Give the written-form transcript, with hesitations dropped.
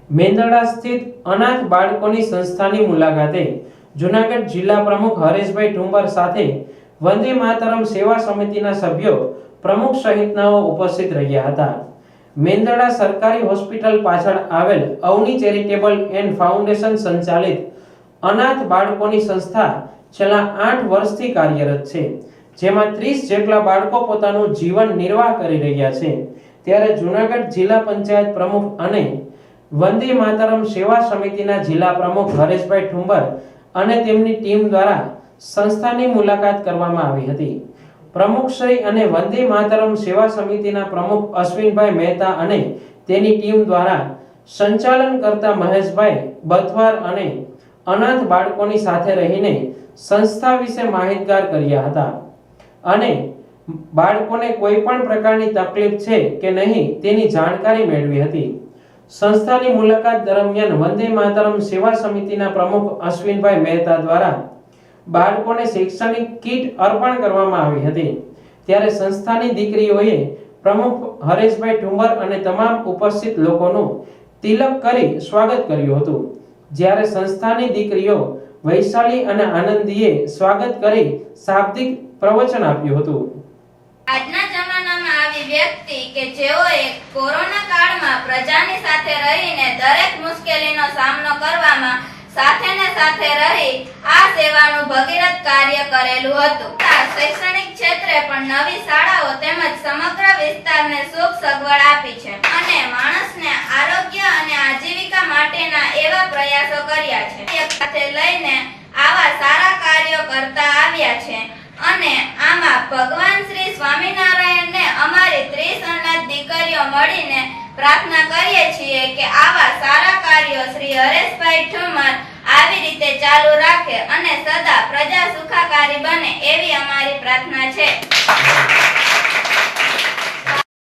મેંદરડા સ્થિત અનાથ બાળકોની સંસ્થાની મુલાકાતે જૂનાગઢ જિલ્લા પ્રમુખ હરેશભાઈ ઠુંબર સાથે વંદે માતરમ સેવા સમિતિના સભ્યો પ્રમુખ સહિતનાઓ ઉપસ્થિત રહ્યા હતા। મેંદરડા સરકારી હોસ્પિટલ પાછળ આવેલ અવની ચેરિટેબલ એન્ડ ફાઉન્ડેશન સંચાલિત અનાથ બાળકોની સંસ્થા છેલ્લા 8 વર્ષથી કાર્યરત છે, જેમાં 30 જેટલા બાળકો પોતાનું જીવન નિર્વાહ કરી રહ્યા છે। ત્યારે જૂનાગઢ જિલ્લા પંચાયત પ્રમુખ અને વંદે માતરમ સેવા સમિતિના જિલ્લા પ્રમુખ હરેશભાઈ ઠુંબર અને તેમની ટીમ દ્વારા સંસ્થાની મુલાકાત કરવામાં આવી હતી। પ્રમુખશ્રી અને વંદે માતરમ સેવા સમિતિના પ્રમુખ અશ્વિનભાઈ મહેતા અને તેની ટીમ દ્વારા સંચાલન કરતા મહેશભાઈ બથવાર અને અનાથ બાળકોની સાથે રહીને સંસ્થા વિશે માહિતગાર કર્યા હતા અને બાળકોને કોઈ પણ પ્રકારની તકલીફ છે કે નહીં તેની જાણકારી મેળવી હતી। સંસ્થાની મુલાકાત દરમિયાન વંદે માતરમ સેવા સમિતિના પ્રમુખ અશ્વિનભાઈ મહેતા દ્વારા બાળકોને શૈક્ષણિક કીટ અર્પણ કરવામાં આવી હતી। ત્યારે સંસ્થાની દીકરીઓએ પ્રમુખ હરેશભાઈ ઠુંબર અને તમામ ઉપસ્થિત લોકોનું તિલક કરી સ્વાગત કર્યું હતું। જ્યારે સંસ્થાની દીકરીઓ વૈશાલી અને આનંદીએ સ્વાગત કરી શાબ્દિક પ્રવચન આપ્યું હતું। આજના જમાનામાં આવી વ્યક્તિ કે જેઓએ કોરોના કાળમાં પ્રજાની સાથે રહીને દરેક મુશ્કેલીનો સામનો કરવામાં સાથે રહી આ સેવાનું ભગીરથ કાર્ય કરેલું હતું। શૈક્ષણિક ક્ષેત્રે પણ નવી શાળાઓ તેમજ સમગ્ર વિસ્તારને સુખ સગવડ આપી છે અને માણસને આરોગ્ય અને આજીવિકા માટેના એવા પ્રયાસો કર્યા છે સાથે લઈને આવા સારા કાર્યો કરતા આવ્યા છે અને આમાં ભગવાન શ્રી સ્વામિનારાયણને અમારી 30 અનાથ દીકરીઓ મળીને પ્રાર્થના કરીએ છીએ કે આવા સારા કાર્યો શ્રી હરેશભાઈ ઠુંબર આવી રીતે ચાલુ રાખે અને સદા પ્રજા સુખાકારી બને એવી અમારી પ્રાર્થના છે।